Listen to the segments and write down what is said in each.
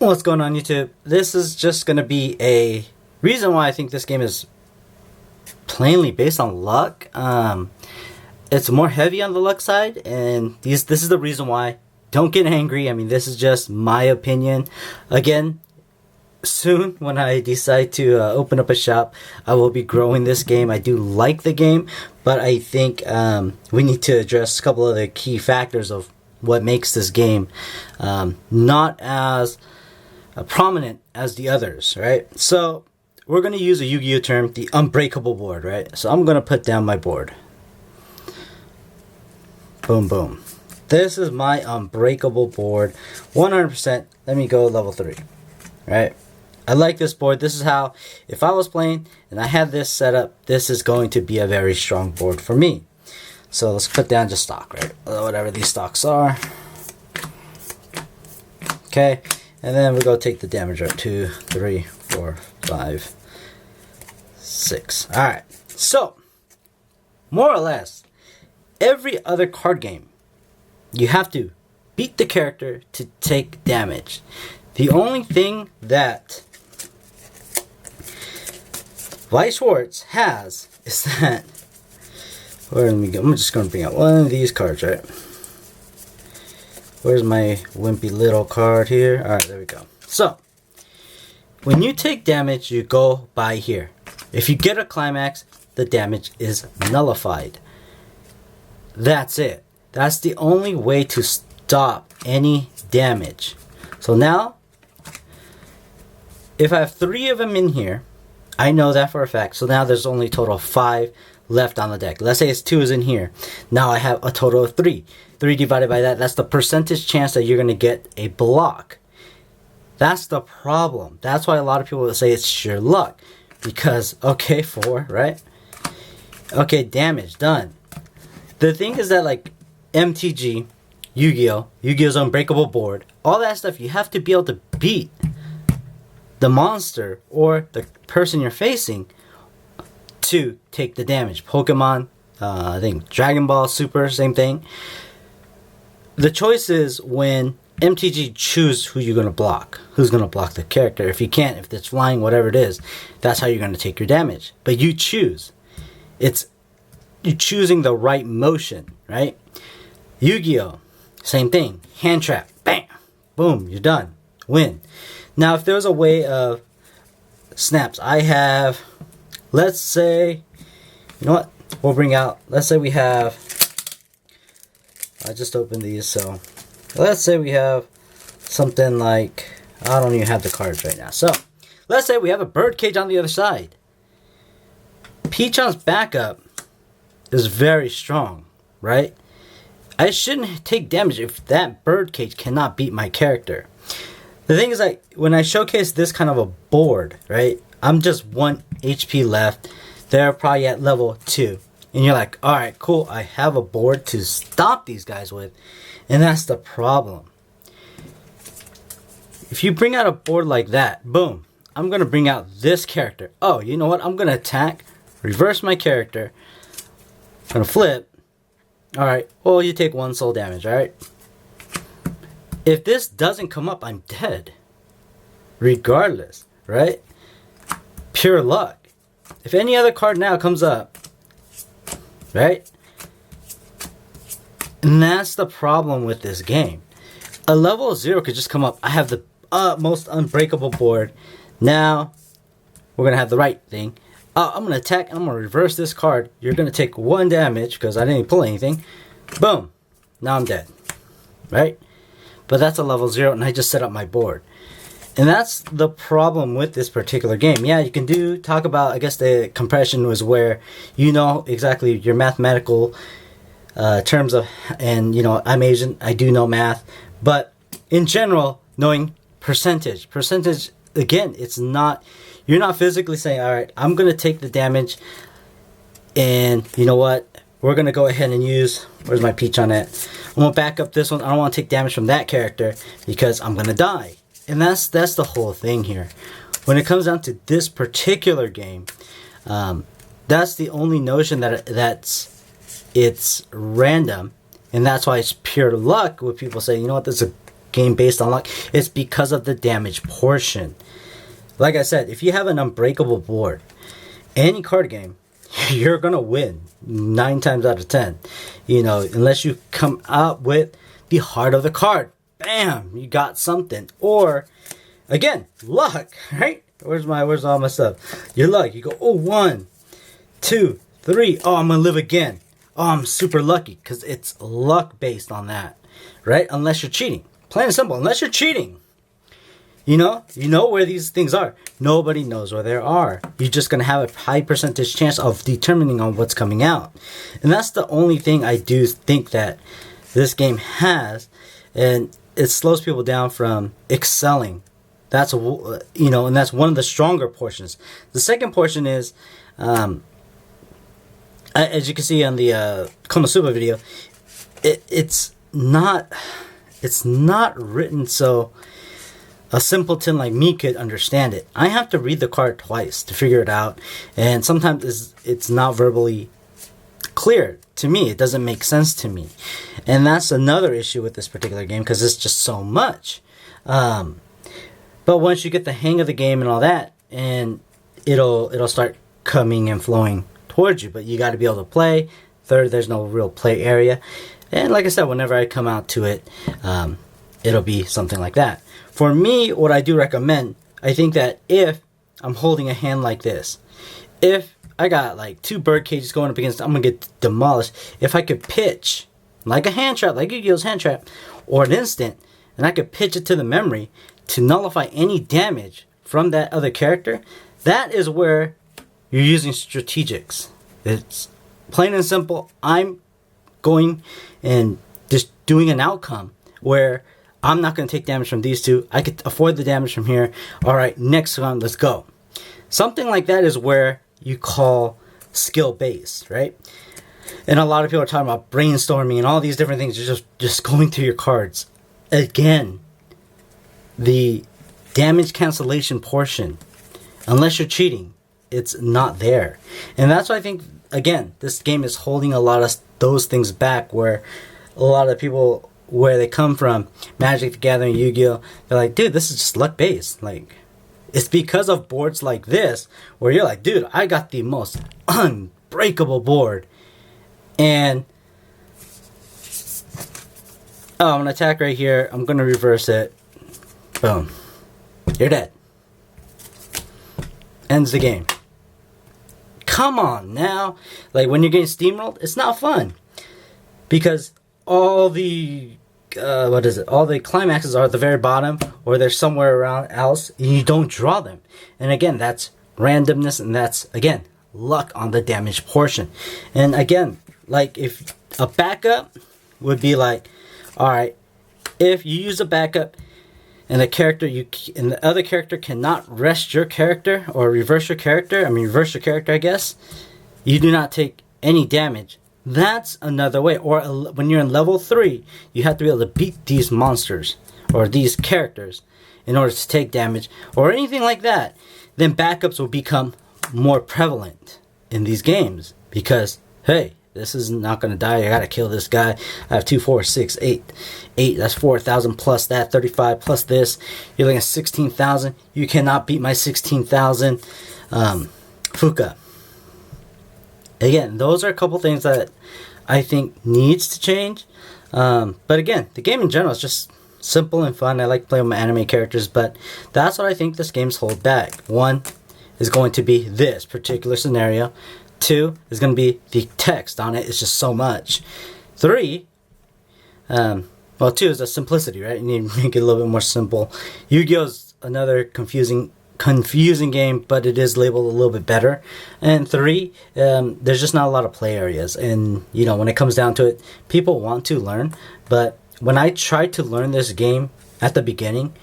What's going on, YouTube? This is just going to be a reason why I think this game is plainly based on luck. It's more heavy on the luck side, and this is the reason why. Don't get angry. I mean, this is just my opinion. Again, soon when I decide to open up a shop, I will be growing this game. I do like the game, but I think we need to address a couple of the key factors of what makes this game not as prominent as the others, right? So we're going to use a Yu-Gi-Oh term, the unbreakable board, right? So I'm going to put down my board. Boom, boom. This is my unbreakable board, 100%. Let me go level 3, right? I like this board. This is how, if I was playing and I had this set up, this is going to be a very strong board for me. So let's put down just stock, right? Whatever these stocks are. Okay. And then we go take the damage up. 2, 3, 4, 5, 6. Alright. So, more or less, every other card game, you have to beat the character to take damage. The only thing that Weiss Schwarz has is that, where let me go? I'm just going to bring out one of these cards, right? Where's my wimpy little card here? Alright, there we go. So, when you take damage, you go by here. If you get a climax, the damage is nullified. That's it. That's the only way to stop any damage. So now, if I have 3 of them in here, I know that for a fact. So now there's only a total of 5 left on the deck. Let's say it's 2 is in here. Now I have a total of 3. 3 divided by that, that's the percentage chance that you're going to get a block. That's the problem. That's why a lot of people will say it's sheer luck. Because, okay, 4, right? Okay, damage, done. The thing is that, like, MTG, Yu-Gi-Oh! Yu-Gi-Oh's Unbreakable Board, all that stuff, you have to be able to beat the monster or the person you're facing to take the damage. Pokemon, I think Dragon Ball Super, same thing. The choice is when MTG choose who you're going to block. Who's going to block the character. If you can't, if it's flying, whatever it is, that's how you're going to take your damage. But you choose. You're choosing the right motion, right? Yu-Gi-Oh! Same thing. Hand trap. Bam! Boom. You're done. Win. Now, if there's a way of snaps, I have, let's say, you know what? We'll bring out, let's say we have, I just opened these, so let's say we have something like, I don't even have the cards right now. So, let's say we have a birdcage on the other side. Peachon's backup is very strong, right? I shouldn't take damage if that birdcage cannot beat my character. The thing is, like, when I showcase this kind of a board, right, I'm just 1 HP left. They're probably at level 2. And you're like, alright, cool, I have a board to stop these guys with. And that's the problem. If you bring out a board like that, boom, I'm going to bring out this character. Oh, you know what? I'm going to attack, reverse my character. I'm going to flip. Alright, well, you take 1 soul damage, alright? If this doesn't come up, I'm dead. Regardless, right? Pure luck. If any other card now comes up, right? And that's the problem with this game. A level 0 could just come up. I have the most unbreakable board. Now, we're going to have the right thing. I'm going to attack and I'm going to reverse this card. You're going to take 1 damage because I didn't pull anything. Boom. Now I'm dead. Right? But that's a level 0 and I just set up my board. And that's the problem with this particular game. Yeah, you can talk about, I guess the compression was where you know exactly your mathematical terms of, and you know, I'm Asian, I do know math. But in general, knowing percentage, again, it's not, you're not physically saying, alright, I'm going to take the damage and you know what, we're going to go ahead and use, where's my peach on it? I'm going to back up this one. I don't want to take damage from that character because I'm going to die. And that's the whole thing here. When it comes down to this particular game, that's the only notion that it's random, and that's why it's pure luck. When people say, you know what, this is a game based on luck. It's because of the damage portion. Like I said, if you have an unbreakable board, any card game, you're gonna win 9 times out of 10. You know, unless you come out with the heart of the card. Bam! You got something. Or, again, luck, right? Where's all my stuff? Your luck. You go, oh, 1, 2, 3. Oh, I'm gonna live again. Oh, I'm super lucky. Because it's luck based on that. Right? Unless you're cheating. Plain and simple. Unless you're cheating. You know where these things are. Nobody knows where they are. You're just going to have a high percentage chance of determining on what's coming out. And that's the only thing I do think that this game has. And it slows people down from excelling. That's, and that's one of the stronger portions. The second portion is, as you can see on the Konosuba video, it's not written so a simpleton like me could understand it. I have to read the card twice to figure it out, and sometimes it's not verbally clear to me. It doesn't make sense to me, and that's another issue with this particular game because it's just so much. But once you get the hang of the game and all that, and it'll start coming and flowing towards you. But you got to be able to play. Third, there's no real play area, and like I said, whenever I come out to it, it'll be something like that. For me, what I do recommend, I think that if I'm holding a hand like this, if I got like 2 bird cages going up against, I'm going to get demolished. If I could pitch, like a hand trap, like Yu-Gi-Oh's hand trap, or an instant, and I could pitch it to the memory to nullify any damage from that other character, that is where you're using strategics. It's plain and simple. I'm going and just doing an outcome where I'm not going to take damage from these two. I could afford the damage from here. All right, next round, let's go. Something like that is where you call skill based, right? And a lot of people are talking about brainstorming and all these different things. You're just going through your cards. Again, the damage cancellation portion, unless you're cheating, it's not there. And that's why I think, again, this game is holding a lot of those things back, where a lot of people, where they come from, Magic the Gathering, Yu-Gi-Oh, they're like, dude, this is just luck based. Like, it's because of boards like this where you're like, dude, I got the most unbreakable board, and I'm gonna attack right here, I'm gonna reverse it, boom, you're dead. Ends the game. Come on now. Like, when you're getting steamrolled, it's not fun, because all the all the climaxes are at the very bottom, or they're somewhere around else, and you don't draw them. And again, that's randomness, and that's, again, luck on the damage portion. And again, like, if a backup would be like, alright, if you use a backup and the other character cannot rest your character, or reverse your character, I guess, you do not take any damage. That's another way. Or when you're in level 3, you have to be able to beat these monsters or these characters in order to take damage, or anything like that. Then backups will become more prevalent in these games, because, hey, this is not going to die. I got to kill this guy. I have 2, 4, 6, 8. 8, that's 4,000 plus that, 35 plus this. You're looking at 16,000. You cannot beat my 16,000 Fuka. Again, those are a couple things that I think needs to change. But again, the game in general is just simple and fun. I like playing with my anime characters, but that's what I think this game's hold back. 1 is going to be this particular scenario. 2 is going to be the text on it. It's just so much. 3, 2 is the simplicity, right? You need to make it a little bit more simple. Yu-Gi-Oh! Is another confusing game, but it is labeled a little bit better. And 3, there's just not a lot of play areas. And, when it comes down to it, people want to learn. But when I tried to learn this game at the beginning,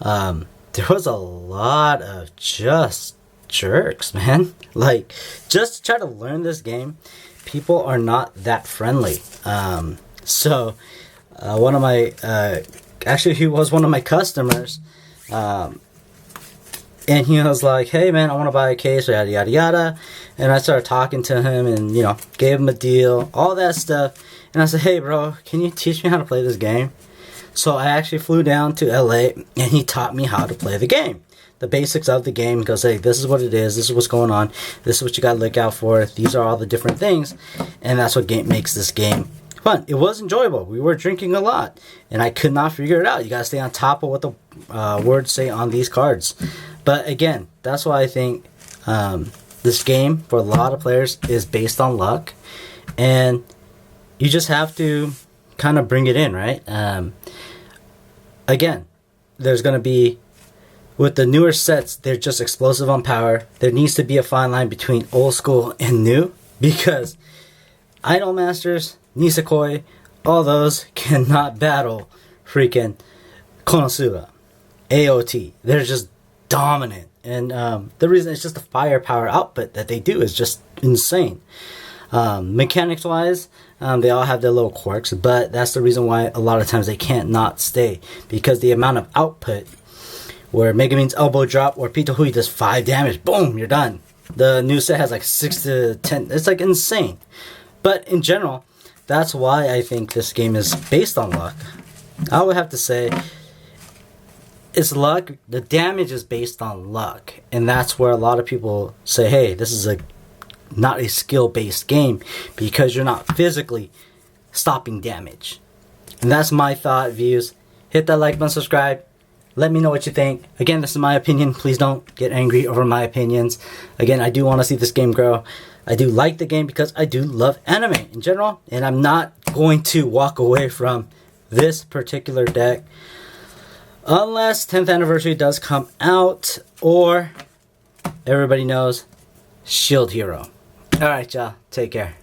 there was a lot of just jerks, man. Like, just to try to learn this game, people are not that friendly. So one of my, actually he was one of my customers, and he was like, hey man, I want to buy a case, yada yada yada. And I started talking to him and, gave him a deal, all that stuff. And I said, hey bro, can you teach me how to play this game? So I actually flew down to LA and he taught me how to play the game. The basics of the game. He goes, hey, this is what it is. This is what's going on. This is what you got to look out for. These are all the different things. And that's what makes this game fun. It was enjoyable. We were drinking a lot. And I could not figure it out. You got to stay on top of what the words say on these cards. But again, that's why I think this game, for a lot of players, is based on luck. And you just have to kind of bring it in, right? Again, there's going to be, with the newer sets, they're just explosive on power. There needs to be a fine line between old school and new, because Idol Masters, Nisekoi, all those cannot battle freaking Konosuba, AOT. They're just dominant. And the reason, it's just the firepower output that they do is just insane. Mechanics wise, they all have their little quirks, but that's the reason why a lot of times they can't not stay, because the amount of output, where Megumin's elbow drop or Pito Hui does 5 damage, boom, you're done. The new set has like 6 to 10, it's like insane. But in general, that's why I think this game is based on luck. I would have to say it's luck. The damage is based on luck, and that's where a lot of people say, hey, this is not a skill-based game, because you're not physically stopping damage. And that's my thought, views. Hit that like button, subscribe. Let me know what you think. Again, this is my opinion. Please don't get angry over my opinions. Again, I do want to see this game grow. I do like the game because I do love anime in general. And I'm not going to walk away from this particular deck unless 10th anniversary does come out, or everybody knows Shield Hero. Alright, y'all. Take care.